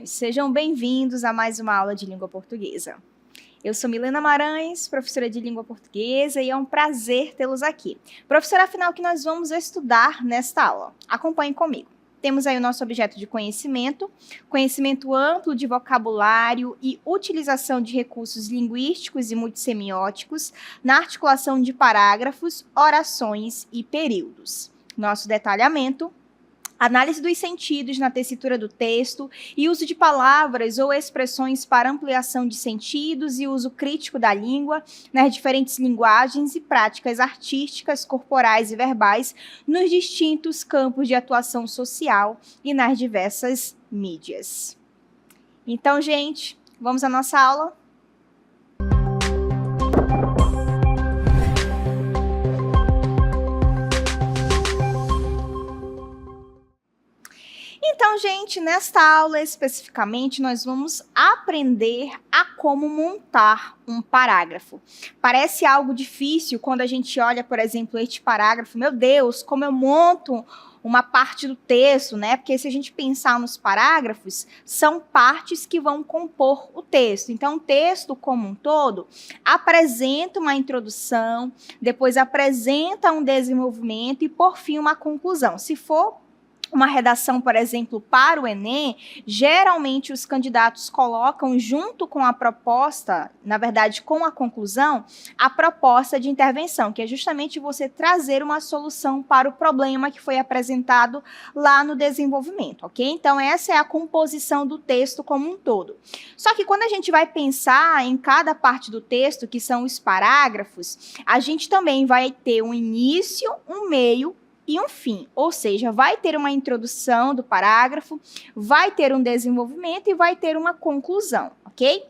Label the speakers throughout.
Speaker 1: alunos! Sejam bem-vindos a mais uma aula de língua portuguesa. Eu sou Milena Maranhos, professora de língua portuguesa, e é um prazer tê-los aqui. Professora, afinal, o que nós vamos estudar nesta aula? Acompanhe comigo. Temos aí o nosso objeto de conhecimento, conhecimento amplo de vocabulário e utilização de recursos linguísticos e multissemióticos na articulação de parágrafos, orações e períodos. Nosso detalhamento, análise dos sentidos na tessitura do texto e uso de palavras ou expressões para ampliação de sentidos e uso crítico da língua nas diferentes linguagens e práticas artísticas, corporais e verbais nos distintos campos de atuação social e nas diversas mídias. Então, gente, vamos à nossa aula? Então, gente, nesta aula especificamente, nós vamos aprender a como montar um parágrafo. Parece algo difícil quando a gente olha, por exemplo, este parágrafo. Meu Deus, como eu monto uma parte do texto, né? Porque se a gente pensar nos parágrafos, são partes que vão compor o texto. Então, o texto como um todo apresenta uma introdução, depois apresenta um desenvolvimento e, por fim, uma conclusão. Se for uma redação, por exemplo, para o Enem, geralmente os candidatos colocam junto com a proposta, na verdade, com a conclusão, a proposta de intervenção, que é justamente você trazer uma solução para o problema que foi apresentado lá no desenvolvimento, ok? Então, essa é a composição do texto como um todo. Só que quando a gente vai pensar em cada parte do texto, que são os parágrafos, a gente também vai ter um início, um meio e um fim, ou seja, vai ter uma introdução do parágrafo, vai ter um desenvolvimento e vai ter uma conclusão, ok?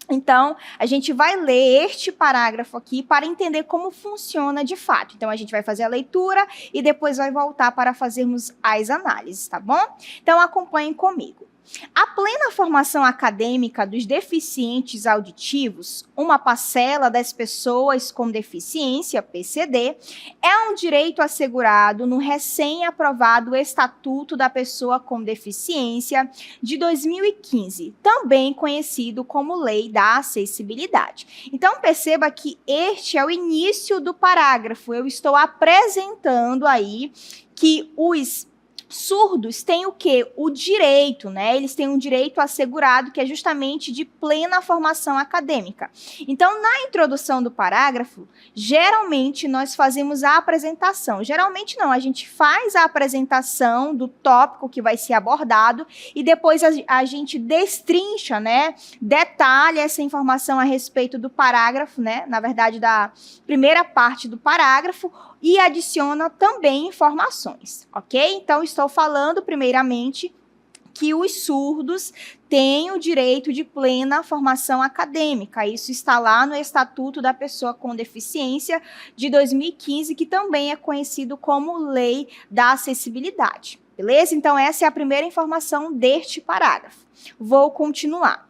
Speaker 1: Então, a gente vai ler este parágrafo aqui para entender como funciona de fato. Então, a gente vai fazer a leitura e depois vai voltar para fazermos as análises, tá bom? Então, acompanhem comigo. A plena formação acadêmica dos deficientes auditivos, uma parcela das pessoas com deficiência, PCD, é um direito assegurado no recém-aprovado Estatuto da Pessoa com Deficiência de 2015, também conhecido como Lei da Acessibilidade. Então, perceba que este é o início do parágrafo. Eu estou apresentando aí que os surdos têm o quê? O direito, né? Eles têm um direito assegurado que é justamente de plena formação acadêmica. Então, na introdução do parágrafo, geralmente nós fazemos a apresentação. Geralmente não, a gente faz a apresentação do tópico que vai ser abordado e depois a gente destrincha, né? Detalha essa informação a respeito do parágrafo, né? Na verdade, da primeira parte do parágrafo, e adiciona também informações, ok? Então, estou falando, primeiramente, que os surdos têm o direito de plena formação acadêmica. Isso está lá no Estatuto da Pessoa com Deficiência de 2015, que também é conhecido como Lei da Acessibilidade, beleza? Então, essa é a primeira informação deste parágrafo. Vou continuar.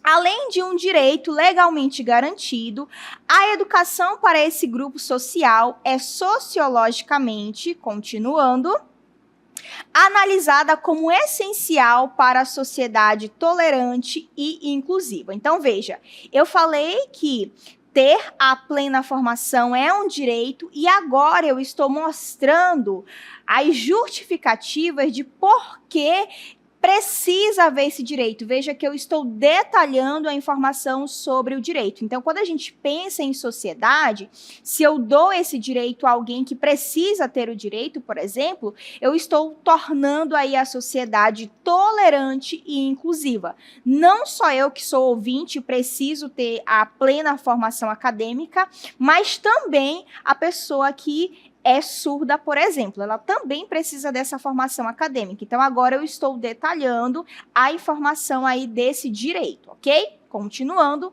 Speaker 1: Além de um direito legalmente garantido, a educação para esse grupo social é sociologicamente, continuando, analisada como essencial para a sociedade tolerante e inclusiva. Então, veja, eu falei que ter a plena formação é um direito e agora eu estou mostrando as justificativas de por que precisa haver esse direito. Veja que eu estou detalhando a informação sobre o direito. Então, quando a gente pensa em sociedade, se eu dou esse direito a alguém que precisa ter o direito, por exemplo, eu estou tornando aí a sociedade tolerante e inclusiva. Não só eu que sou ouvinte preciso ter a plena formação acadêmica, mas também a pessoa que é surda, por exemplo, ela também precisa dessa formação acadêmica. Então, agora eu estou detalhando a informação aí desse direito, ok? Continuando.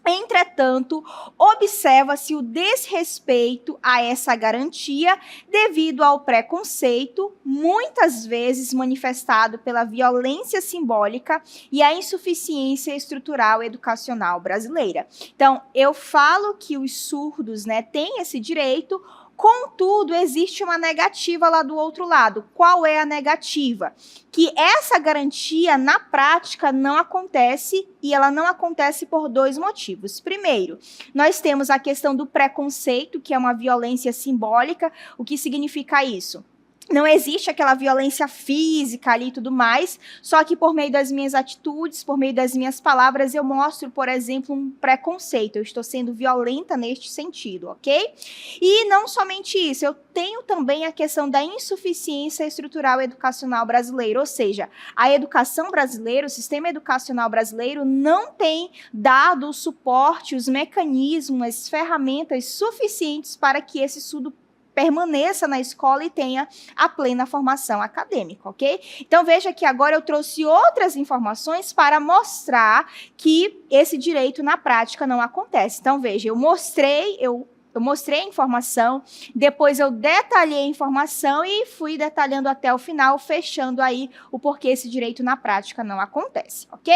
Speaker 1: Entretanto, observa-se o desrespeito a essa garantia devido ao preconceito, muitas vezes manifestado pela violência simbólica e a insuficiência estrutural educacional brasileira. Então, eu falo que os surdos, né, têm esse direito, Contudo, existe uma negativa lá do outro lado. Qual é a negativa? Que essa garantia, na prática, não acontece, e ela não acontece por dois motivos. Primeiro, nós temos a questão do preconceito, que é uma violência simbólica. O que significa isso? Não existe aquela violência física ali e tudo mais, só que por meio das minhas atitudes, por meio das minhas palavras, eu mostro, por exemplo, um preconceito. Eu estou sendo violenta neste sentido, ok? E não somente isso, eu tenho também a questão da insuficiência estrutural educacional brasileira, ou seja, a educação brasileira, o sistema educacional brasileiro não tem dado o suporte, os mecanismos, as ferramentas suficientes para que esse estudo permaneça na escola e tenha a plena formação acadêmica, ok? Então, veja que agora eu trouxe outras informações para mostrar que esse direito na prática não acontece. Então, veja, eu mostrei a informação, depois eu detalhei a informação e fui detalhando até o final, fechando aí o porquê esse direito na prática não acontece, ok?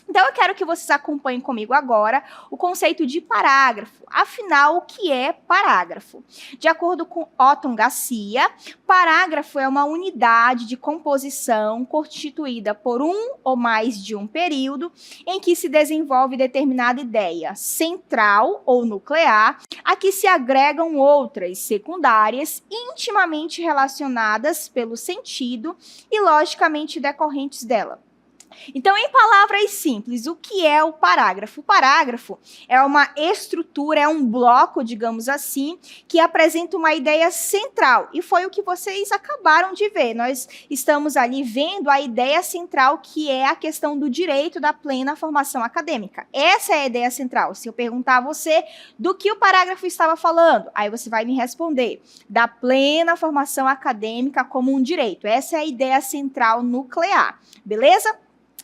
Speaker 1: Então, eu quero que vocês acompanhem comigo agora o conceito de parágrafo. Afinal, o que é parágrafo? De acordo com Otton Garcia, parágrafo é uma unidade de composição constituída por um ou mais de um período em que se desenvolve determinada ideia central ou nuclear, a que se agregam outras secundárias intimamente relacionadas pelo sentido e logicamente decorrentes dela. Então, em palavras simples, o que é o parágrafo? O parágrafo é uma estrutura, é um bloco, digamos assim, que apresenta uma ideia central. E foi o que vocês acabaram de ver. Nós estamos ali vendo a ideia central, que é a questão do direito da plena formação acadêmica. Essa é a ideia central. Se eu perguntar a você do que o parágrafo estava falando, aí você vai me responder da plena formação acadêmica como um direito. Essa é a ideia central nuclear, beleza?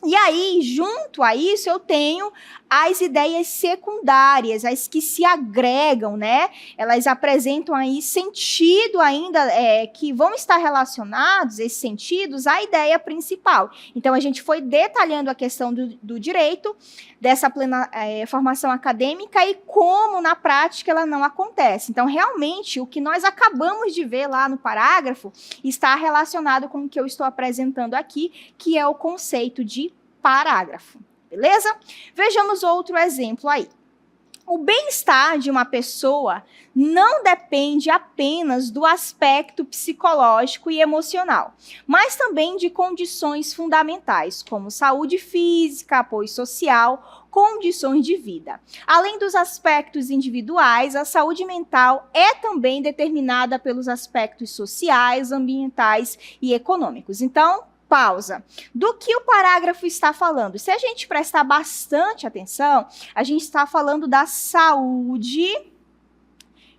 Speaker 1: E aí, junto a isso, eu tenho as ideias secundárias, as que se agregam, né? Elas apresentam aí sentido ainda, que vão estar relacionados, esses sentidos, à ideia principal. Então, a gente foi detalhando a questão do direito, dessa plena formação acadêmica e como, na prática, ela não acontece. Então, realmente, o que nós acabamos de ver lá no parágrafo está relacionado com o que eu estou apresentando aqui, que é o conceito de parágrafo, beleza? Vejamos outro exemplo aí. O bem-estar de uma pessoa não depende apenas do aspecto psicológico e emocional, mas também de condições fundamentais, como saúde física, apoio social, condições de vida. Além dos aspectos individuais, a saúde mental é também determinada pelos aspectos sociais, ambientais e econômicos. Então, pausa. Do que o parágrafo está falando? Se a gente prestar bastante atenção, a gente está falando da saúde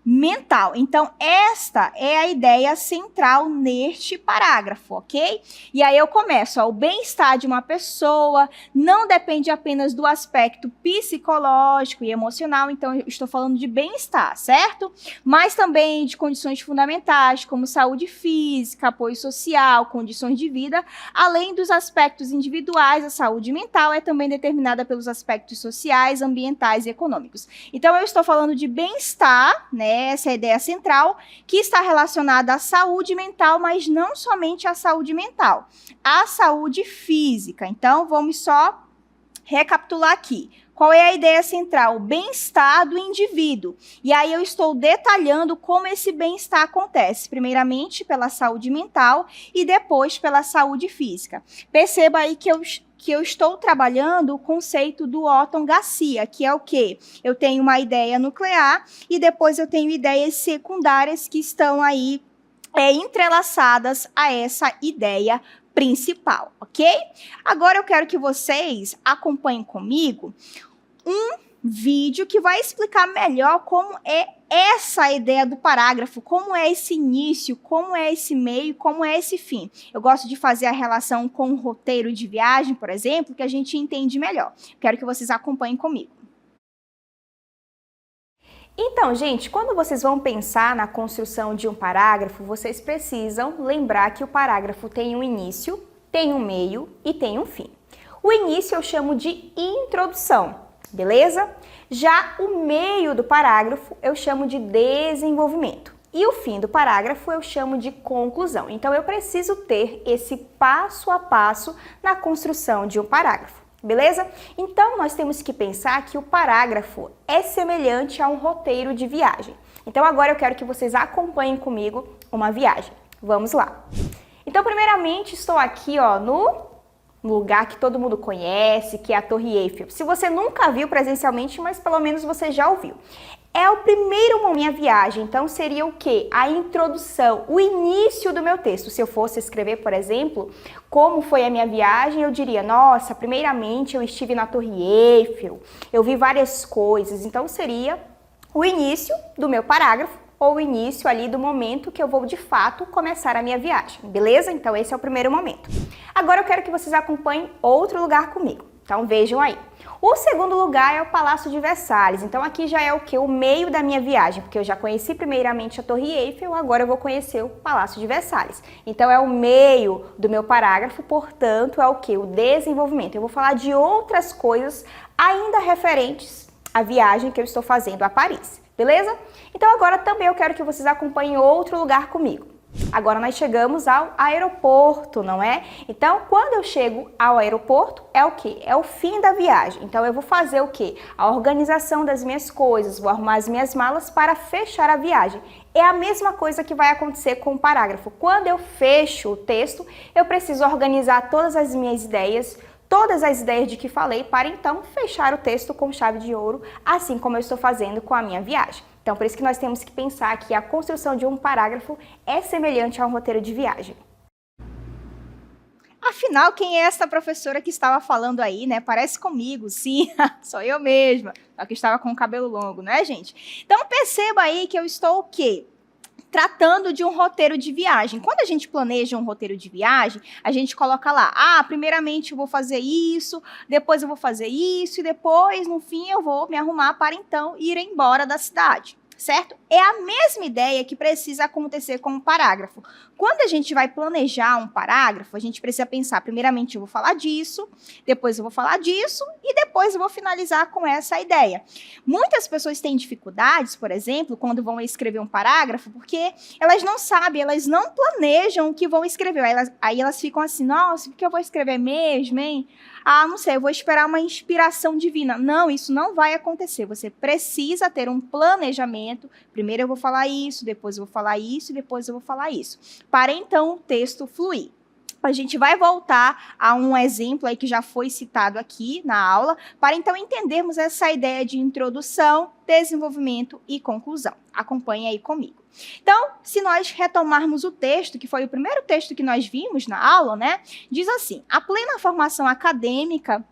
Speaker 1: mental. Então, esta é a ideia central neste parágrafo, ok? E aí eu começo, ó, o bem-estar de uma pessoa não depende apenas do aspecto psicológico e emocional, então eu estou falando de bem-estar, certo? Mas também de condições fundamentais, como saúde física, apoio social, condições de vida, além dos aspectos individuais, a saúde mental é também determinada pelos aspectos sociais, ambientais e econômicos. Então, eu estou falando de bem-estar, né? Essa é a ideia central, que está relacionada à saúde mental, mas não somente à saúde mental, à saúde física. Então, vamos só recapitular aqui. Qual é a ideia central? O bem-estar do indivíduo. E aí eu estou detalhando como esse bem-estar acontece. Primeiramente pela saúde mental e depois pela saúde física. Perceba aí que eu estou trabalhando o conceito do Otton Garcia, que é o quê? Eu tenho uma ideia nuclear e depois eu tenho ideias secundárias que estão aí entrelaçadas a essa ideia principal, ok? Agora eu quero que vocês acompanhem comigo um vídeo que vai explicar melhor como é essa ideia do parágrafo, como é esse início, como é esse meio, como é esse fim. Eu gosto de fazer a relação com o roteiro de viagem, por exemplo, que a gente entende melhor. Quero que vocês acompanhem comigo. Então, gente, quando vocês vão pensar na construção de um parágrafo, vocês precisam lembrar que o parágrafo tem um início, tem um meio e tem um fim. O início eu chamo de introdução, beleza? Já o meio do parágrafo eu chamo de desenvolvimento.
Speaker 2: E o fim do parágrafo eu chamo de conclusão. Então, eu preciso ter esse passo a passo na construção de um parágrafo, beleza? Então, nós temos que pensar que o parágrafo é semelhante a um roteiro de viagem. Então, agora eu quero que vocês acompanhem comigo uma viagem. Vamos lá. Então, primeiramente, estou aqui, ó, no lugar que todo mundo conhece, que é a Torre Eiffel. Se você nunca viu presencialmente, mas pelo menos você já ouviu. É o primeiro momento da minha viagem, então seria o quê? A introdução, o início do meu texto. Se eu fosse escrever, por exemplo, como foi a minha viagem, eu diria, nossa, primeiramente eu estive na Torre Eiffel, eu vi várias coisas. Então seria o início do meu parágrafo, ou o início ali do momento que eu vou de fato começar a minha viagem, beleza? Então esse é o primeiro momento. Agora eu quero que vocês acompanhem outro lugar comigo, então vejam aí. O segundo lugar é o Palácio de Versalhes, então aqui já é o que? O meio da minha viagem, porque eu já conheci primeiramente a Torre Eiffel, agora eu vou conhecer o Palácio de Versalhes. Então é o meio do meu parágrafo, portanto é o que? O desenvolvimento. Eu vou falar de outras coisas ainda referentes à viagem que eu estou fazendo a Paris, beleza? Então agora também eu quero que vocês acompanhem outro lugar comigo. Agora nós chegamos ao aeroporto, não é? Então, quando eu chego ao aeroporto, é o quê? É o fim da viagem. Então, eu vou fazer o quê? A organização das minhas coisas, vou arrumar as minhas malas para fechar a viagem. É a mesma coisa que vai acontecer com o parágrafo. Quando eu fecho o texto, eu preciso organizar todas as minhas ideias, todas as ideias de que falei, para então fechar o texto com chave de ouro, assim como eu estou fazendo com a minha viagem. Então, por isso que nós temos que pensar que a construção de um parágrafo é semelhante a um roteiro de viagem.
Speaker 1: Afinal, quem é essa professora que estava falando aí, né? Parece comigo, sim, sou eu mesma, só que estava com o cabelo longo, né, gente? Então, perceba aí que eu estou o quê? Tratando de um roteiro de viagem. Quando a gente planeja um roteiro de viagem, a gente coloca lá, primeiramente eu vou fazer isso, depois eu vou fazer isso, e depois, no fim, eu vou me arrumar para então ir embora da cidade. Certo? É a mesma ideia que precisa acontecer com o parágrafo. Quando a gente vai planejar um parágrafo, a gente precisa pensar, primeiramente eu vou falar disso, depois eu vou falar disso e depois eu vou finalizar com essa ideia. Muitas pessoas têm dificuldades, por exemplo, quando vão escrever um parágrafo, porque elas não sabem, elas não planejam o que vão escrever. Aí elas ficam assim, nossa, o que eu vou escrever mesmo, hein? Não sei, eu vou esperar uma inspiração divina. Não, isso não vai acontecer. Você precisa ter um planejamento. Primeiro eu vou falar isso, depois eu vou falar isso e depois eu vou falar isso. Para então o texto fluir. A gente vai voltar a um exemplo aí que já foi citado aqui na aula, para então entendermos essa ideia de introdução, desenvolvimento e conclusão. Acompanhe aí comigo. Então, se nós retomarmos o texto, que foi o primeiro texto que nós vimos na aula, né? Diz assim: a plena formação acadêmica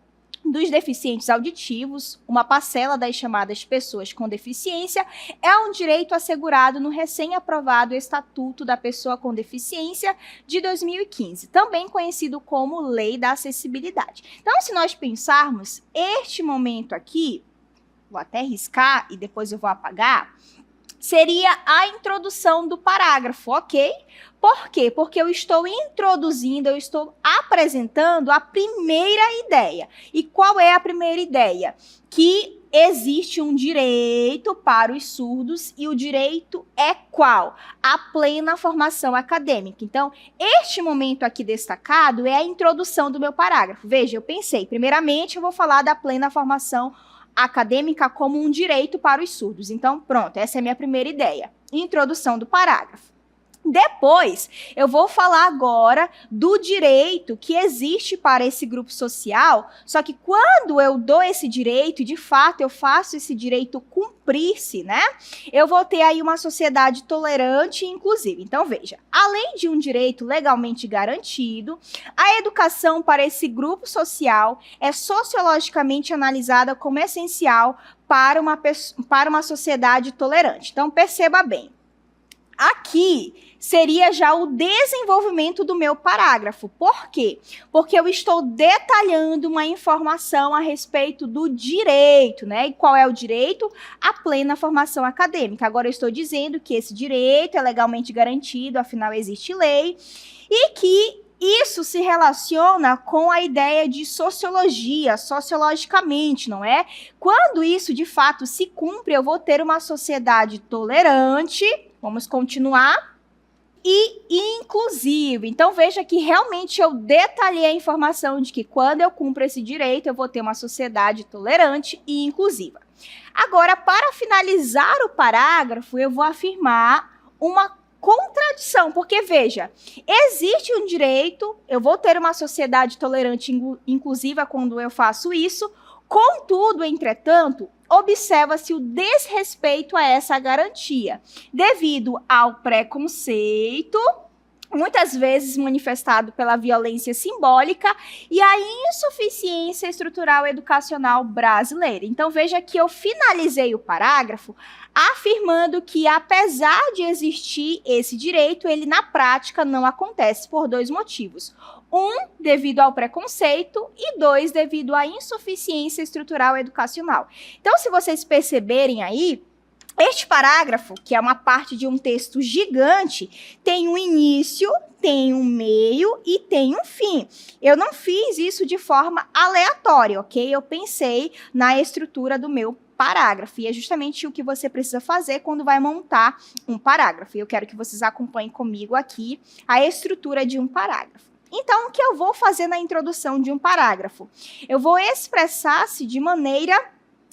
Speaker 1: dos deficientes auditivos, uma parcela das chamadas pessoas com deficiência, é um direito assegurado no recém-aprovado Estatuto da Pessoa com Deficiência de 2015, também conhecido como Lei da Acessibilidade. Então, se nós pensarmos, este momento aqui, vou até riscar e depois eu vou apagar, seria a introdução do parágrafo, ok? Por quê? Porque eu estou introduzindo, eu estou apresentando a primeira ideia. E qual é a primeira ideia? Que existe um direito para os surdos e o direito é qual? A plena formação acadêmica. Então, este momento aqui destacado é a introdução do meu parágrafo. Veja, eu pensei, primeiramente eu vou falar da plena formação acadêmica como um direito para os surdos. Então, pronto, essa é a minha primeira ideia. Introdução do parágrafo. Depois, eu vou falar agora do direito que existe para esse grupo social, só que quando eu dou esse direito, e de fato eu faço esse direito cumprir-se, né? Eu vou ter aí uma sociedade tolerante e inclusiva. Então, veja, além de um direito legalmente garantido, a educação para esse grupo social é sociologicamente analisada como essencial para uma sociedade tolerante. Então, perceba bem. Aqui seria já o desenvolvimento do meu parágrafo. Por quê? Porque eu estou detalhando uma informação a respeito do direito, né? E qual é o direito? A plena formação acadêmica. Agora eu estou dizendo que esse direito é legalmente garantido, afinal existe lei, e que isso se relaciona com a ideia de sociologia, sociologicamente, não é? Quando isso de fato se cumpre, eu vou ter uma sociedade tolerante, Vamos continuar. E inclusive. Então, veja que realmente eu detalhei a informação de que quando eu cumpro esse direito, eu vou ter uma sociedade tolerante e inclusiva. Agora, para finalizar o parágrafo, eu vou afirmar uma contradição, porque, veja, existe um direito, eu vou ter uma sociedade tolerante e inclusiva quando eu faço isso, contudo, entretanto, observa-se o desrespeito a essa garantia, devido ao preconceito, muitas vezes manifestado pela violência simbólica e a insuficiência estrutural educacional brasileira. Então, veja que eu finalizei o parágrafo afirmando que, apesar de existir esse direito, ele na prática não acontece por dois motivos. Um, devido ao preconceito, e dois, devido à insuficiência estrutural educacional. Então, se vocês perceberem aí, este parágrafo, que é uma parte de um texto gigante, tem um início, tem um meio e tem um fim. Eu não fiz isso de forma aleatória, ok? Eu pensei na estrutura do meu parágrafo, e é justamente o que você precisa fazer quando vai montar um parágrafo. E eu quero que vocês acompanhem comigo aqui a estrutura de um parágrafo. Então, o que eu vou fazer na introdução de um parágrafo? Eu vou expressar-se de maneira...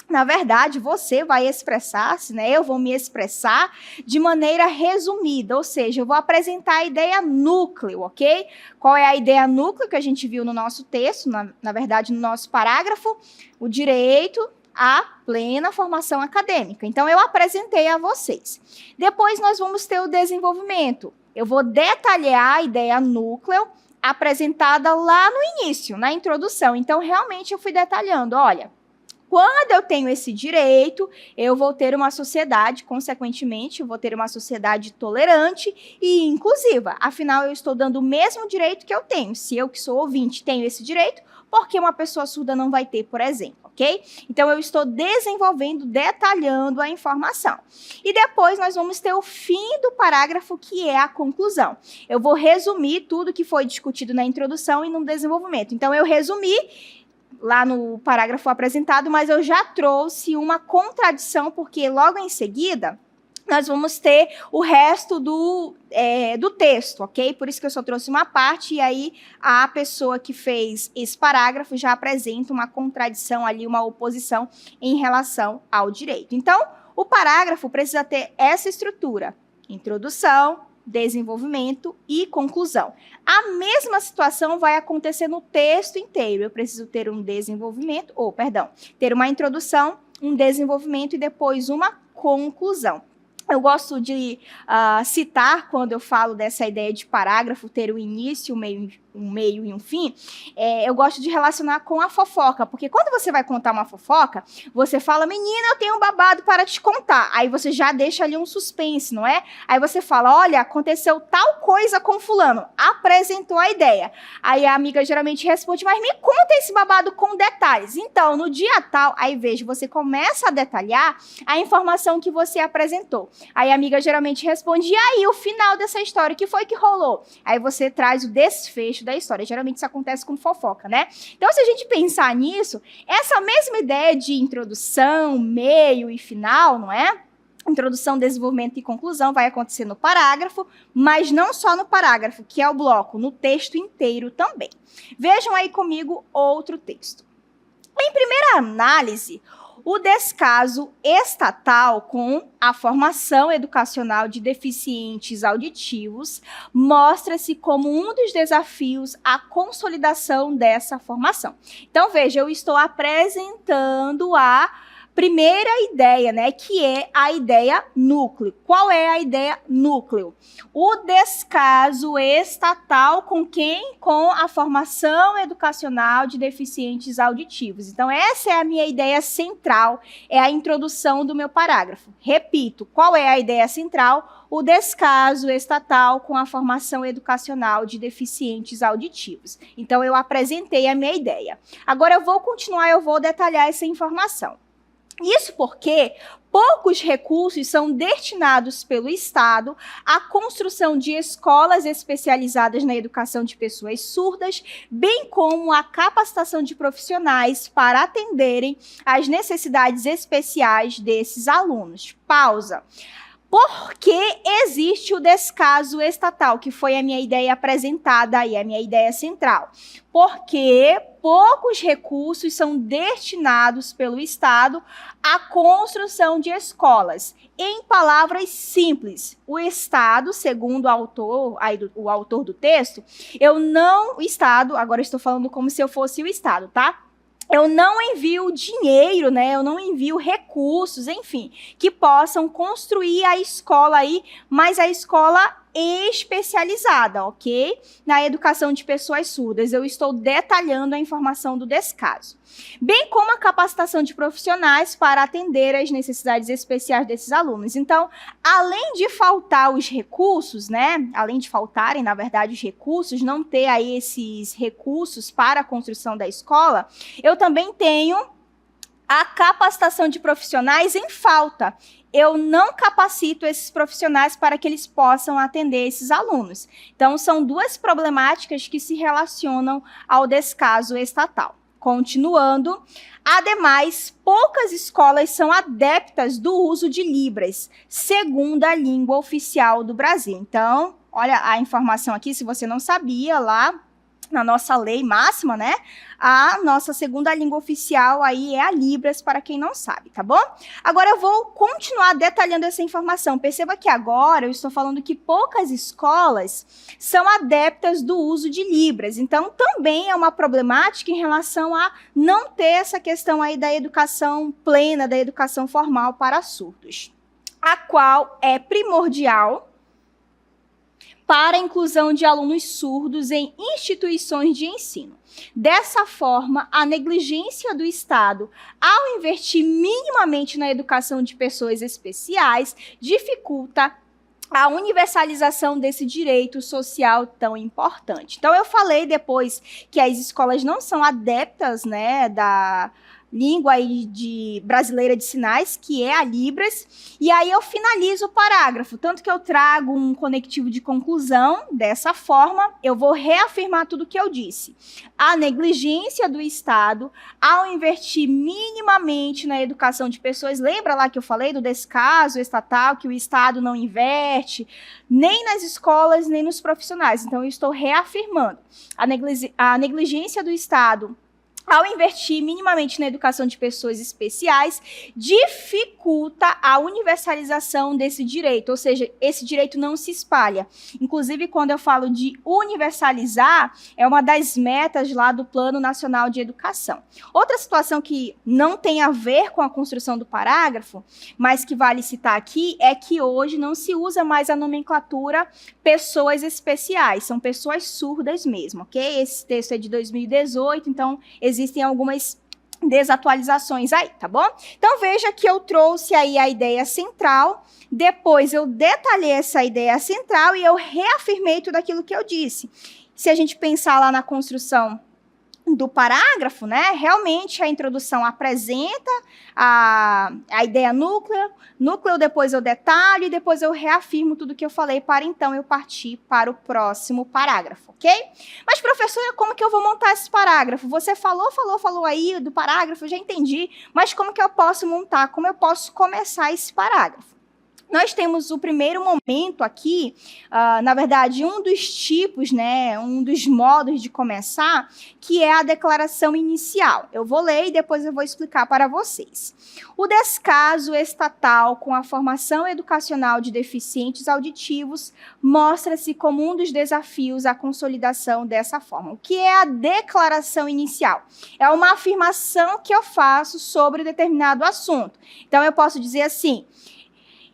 Speaker 1: Na verdade, você vai expressar-se, né? Eu vou me expressar de maneira resumida, ou seja, eu vou apresentar a ideia núcleo, ok? Qual é a ideia núcleo que a gente viu no nosso texto, na verdade, no nosso parágrafo? O direito à plena formação acadêmica. Então, eu apresentei a vocês. Depois, nós vamos ter o desenvolvimento. Eu vou detalhar a ideia núcleo apresentada lá no início, na introdução. Então, realmente, eu fui detalhando, olha... Quando eu tenho esse direito, eu vou ter uma sociedade, consequentemente, eu vou ter uma sociedade tolerante e inclusiva. Afinal, eu estou dando o mesmo direito que eu tenho. Se eu, que sou ouvinte, tenho esse direito, por que uma pessoa surda não vai ter, por exemplo, ok? Então, eu estou desenvolvendo, detalhando a informação. E depois, nós vamos ter o fim do parágrafo, que é a conclusão. Eu vou resumir tudo que foi discutido na introdução e no desenvolvimento. Então, eu resumi lá no parágrafo apresentado, mas eu já trouxe uma contradição, porque logo em seguida nós vamos ter o resto do texto, ok? Por isso que eu só trouxe uma parte, e aí a pessoa que fez esse parágrafo já apresenta uma contradição ali, uma oposição em relação ao direito. Então, o parágrafo precisa ter essa estrutura: introdução, desenvolvimento e conclusão. A mesma situação vai acontecer no texto inteiro. Eu preciso ter um desenvolvimento, ter uma introdução, um desenvolvimento e depois uma conclusão. Eu gosto de citar, quando eu falo dessa ideia de parágrafo, ter um início, um meio e um fim, eu gosto de relacionar com a fofoca, porque quando você vai contar uma fofoca, você fala, menina, eu tenho um babado para te contar. Aí você já deixa ali um suspense, não é? Aí você fala, olha, aconteceu tal coisa com fulano, apresentou a ideia. Aí a amiga geralmente responde, mas me conta esse babado com detalhes. Então, no dia tal, aí veja, você começa a detalhar a informação que você apresentou. Aí a amiga geralmente responde, e aí, o final dessa história, o que foi que rolou? Aí você traz o desfecho da história. Geralmente isso acontece com fofoca, né? Então, se a gente pensar nisso, essa mesma ideia de introdução, meio e final, não é? Introdução, desenvolvimento e conclusão vai acontecer no parágrafo, mas não só no parágrafo, que é o bloco, no texto inteiro também. Vejam aí comigo outro texto. Em primeira análise, o descaso estatal com a formação educacional de deficientes auditivos mostra-se como um dos desafios à consolidação dessa formação. Então, veja, eu estou apresentando a primeira ideia, né, que é a ideia núcleo. Qual é a ideia núcleo? O descaso estatal com quem? Com a formação educacional de deficientes auditivos. Então, essa é a minha ideia central, é a introdução do meu parágrafo. Repito, qual é a ideia central? O descaso estatal com a formação educacional de deficientes auditivos. Então, eu apresentei a minha ideia. Agora, eu vou continuar, eu vou detalhar essa informação. Isso porque poucos recursos são destinados pelo Estado à construção de escolas especializadas na educação de pessoas surdas, bem como a capacitação de profissionais para atenderem às necessidades especiais desses alunos. Pausa. Por que existe o descaso estatal, que foi a minha ideia apresentada aí, a minha ideia central? Porque poucos recursos são destinados pelo Estado à construção de escolas. Em palavras simples, o Estado, segundo o autor do texto, o Estado, agora eu estou falando como se eu fosse o Estado, tá? Eu não envio dinheiro, né? Eu não envio recursos, enfim, que possam construir a escola aí, mas a escola especializada, ok? Na educação de pessoas surdas. Eu estou detalhando a informação do descaso. Bem como a capacitação de profissionais para atender às necessidades especiais desses alunos. Então, além de faltar os recursos, né? Além de faltarem, na verdade, os recursos, não ter aí esses recursos para a construção da escola, eu também tenho a capacitação de profissionais em falta. Eu não capacito esses profissionais para que eles possam atender esses alunos. Então, são duas problemáticas que se relacionam ao descaso estatal. Continuando, ademais, poucas escolas são adeptas do uso de Libras, segunda língua oficial do Brasil. Então, olha a informação aqui, se você não sabia, lá na nossa lei máxima, né? A nossa segunda língua oficial aí é a Libras, para quem não sabe, tá bom? Agora eu vou continuar detalhando essa informação. Perceba que agora eu estou falando que poucas escolas são adeptas do uso de Libras. Então, também é uma problemática em relação a não ter essa questão aí da educação plena, da educação formal para surdos, a qual é primordial para a inclusão de alunos surdos em instituições de ensino. Dessa forma, a negligência do Estado ao investir minimamente na educação de pessoas especiais dificulta a universalização desse direito social tão importante. Então, eu falei depois que as escolas não são adeptas, né, da língua aí brasileira de sinais, que é a Libras, e aí eu finalizo o parágrafo, tanto que eu trago um conectivo de conclusão, dessa forma, eu vou reafirmar tudo o que eu disse. A negligência do Estado ao investir minimamente na educação de pessoas, lembra lá que eu falei do descaso estatal, que o Estado não investe, nem nas escolas, nem nos profissionais, então eu estou reafirmando. A negligência do Estado ao investir minimamente na educação de pessoas especiais, dificulta a universalização desse direito, ou seja, esse direito não se espalha. Inclusive, quando eu falo de universalizar, é uma das metas lá do Plano Nacional de Educação. Outra situação que não tem a ver com a construção do parágrafo, mas que vale citar aqui, é que hoje não se usa mais a nomenclatura pessoas especiais, são pessoas surdas mesmo, ok? Esse texto é de 2018, então existem algumas desatualizações aí, tá bom? Então veja que eu trouxe aí a ideia central, depois eu detalhei essa ideia central e eu reafirmei tudo aquilo que eu disse. Se a gente pensar lá na construção do parágrafo, né, realmente a introdução apresenta a ideia núcleo, depois eu detalho e depois eu reafirmo tudo que eu falei para então eu partir para o próximo parágrafo, ok? Mas, professora, como que eu vou montar esse parágrafo? Você falou aí do parágrafo, eu já entendi, mas como que eu posso montar? Como eu posso começar esse parágrafo? Nós temos o primeiro momento aqui, na verdade, um dos tipos, né, um dos modos de começar, que é a declaração inicial. Eu vou ler e depois eu vou explicar para vocês. O descaso estatal com a formação educacional de deficientes auditivos mostra-se como um dos desafios à consolidação dessa forma. O que é a declaração inicial? É uma afirmação que eu faço sobre determinado assunto. Então, eu posso dizer assim: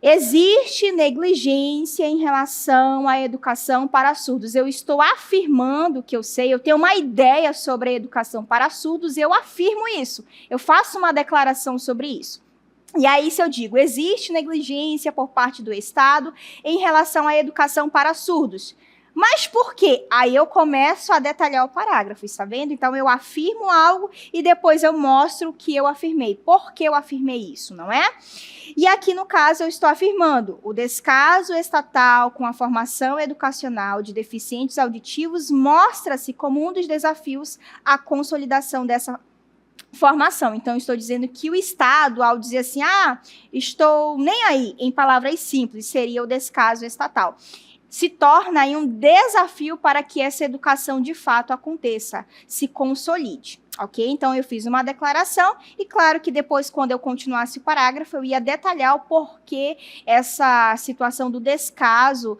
Speaker 1: existe negligência em relação à educação para surdos. Eu estou afirmando que eu sei, eu tenho uma ideia sobre a educação para surdos, eu afirmo isso. Eu faço uma declaração sobre isso. E aí, se eu digo, existe negligência por parte do Estado em relação à educação para surdos. Mas por quê? Aí eu começo a detalhar o parágrafo, está vendo? Então, eu afirmo algo e depois eu mostro o que eu afirmei. Por que eu afirmei isso, não é? E aqui, no caso, eu estou afirmando: o descaso estatal com a formação educacional de deficientes auditivos mostra-se como um dos desafios à consolidação dessa formação. Então, eu estou dizendo que o Estado, ao dizer assim, estou nem aí, em palavras simples, seria o descaso estatal, se torna aí um desafio para que essa educação de fato aconteça, se consolide, ok? Então, eu fiz uma declaração e, claro, que depois, quando eu continuasse o parágrafo, eu ia detalhar o porquê essa situação do descaso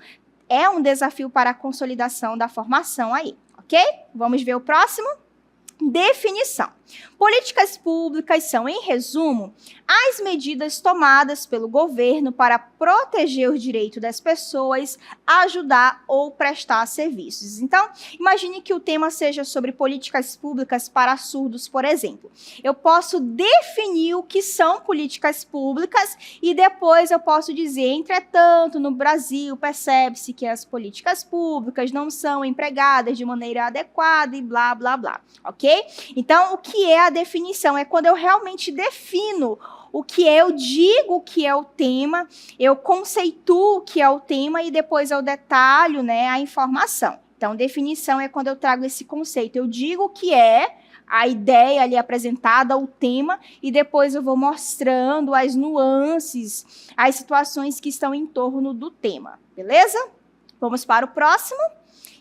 Speaker 1: é um desafio para a consolidação da formação aí, ok? Vamos ver o próximo? Definição. Políticas públicas são, em resumo, as medidas tomadas pelo governo para proteger o direito das pessoas, ajudar ou prestar serviços. Então, imagine que o tema seja sobre políticas públicas para surdos, por exemplo. Eu posso definir o que são políticas públicas e depois eu posso dizer, entretanto, no Brasil percebe-se que as políticas públicas não são empregadas de maneira adequada e blá, blá, blá, ok? Então, o que é a definição? É quando eu realmente defino o que é, eu digo o que é o tema, eu conceituo o que é o tema e depois eu detalho, né, a informação. Então, definição é quando eu trago esse conceito. Eu digo o que é a ideia ali apresentada, o tema, e depois eu vou mostrando as nuances, as situações que estão em torno do tema, beleza? Vamos para o próximo,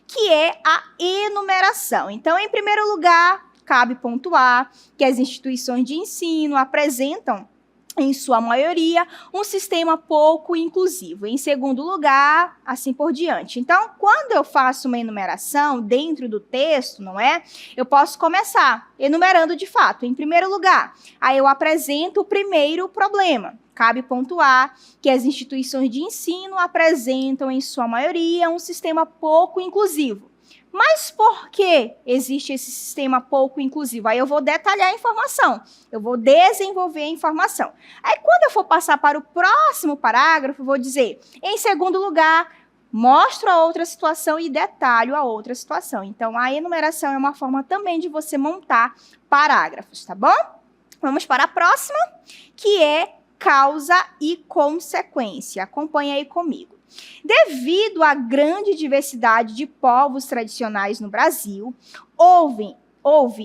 Speaker 1: que é a enumeração. Então, em primeiro lugar, cabe pontuar que as instituições de ensino apresentam, em sua maioria, um sistema pouco inclusivo. Em segundo lugar, assim por diante. Então, quando eu faço uma enumeração dentro do texto, não é? Eu posso começar enumerando de fato. Em primeiro lugar, aí eu apresento o primeiro problema. Cabe pontuar que as instituições de ensino apresentam, em sua maioria, um sistema pouco inclusivo. Mas por que existe esse sistema pouco inclusivo? Aí eu vou detalhar a informação, eu vou desenvolver a informação. Aí quando eu for passar para o próximo parágrafo, eu vou dizer, em segundo lugar, mostro a outra situação e detalho a outra situação. Então, a enumeração é uma forma também de você montar parágrafos, tá bom? Vamos para a próxima, que é causa e consequência. Acompanhe aí comigo. Devido à grande diversidade de povos tradicionais no Brasil, houve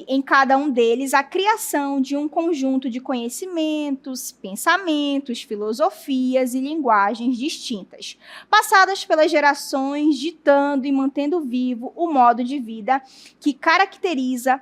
Speaker 1: em cada um deles a criação de um conjunto de conhecimentos, pensamentos, filosofias e linguagens distintas, passadas pelas gerações, ditando e mantendo vivo o modo de vida que caracteriza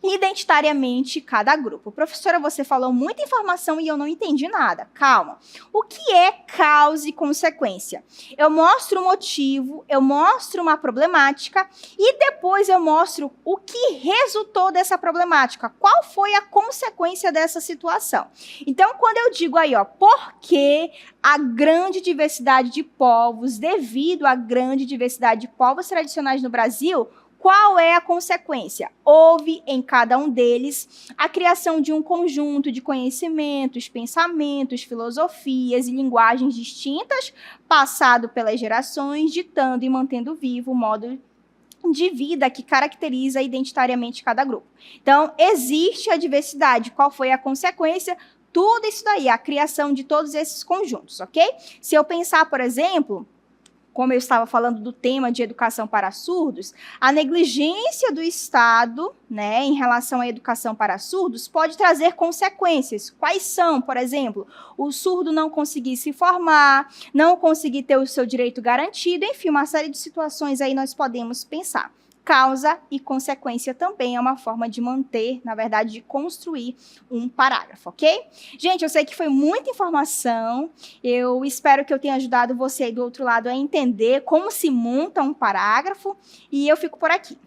Speaker 1: identitariamente cada grupo. Professora, você falou muita informação e eu não entendi nada. Calma. O que é causa e consequência? Eu mostro o motivo, eu mostro uma problemática e depois eu mostro o que resultou dessa problemática. Qual foi a consequência dessa situação? Então, quando eu digo aí, porque a grande diversidade de povos, devido à grande diversidade de povos tradicionais no Brasil, qual é a consequência? Houve em cada um deles a criação de um conjunto de conhecimentos, pensamentos, filosofias e linguagens distintas, passado pelas gerações, ditando e mantendo vivo o modo de vida que caracteriza identitariamente cada grupo. Então, existe a diversidade. Qual foi a consequência? Tudo isso daí, a criação de todos esses conjuntos, ok? Se eu pensar, por exemplo, como eu estava falando do tema de educação para surdos, a negligência do Estado, né, em relação à educação para surdos pode trazer consequências. Quais são, por exemplo, o surdo não conseguir se formar, não conseguir ter o seu direito garantido, enfim, uma série de situações aí nós podemos pensar. Causa e consequência também é uma forma de manter, na verdade, de construir um parágrafo, ok? Gente, eu sei que foi muita informação, eu espero que eu tenha ajudado você aí do outro lado a entender como se monta um parágrafo e eu fico por aqui.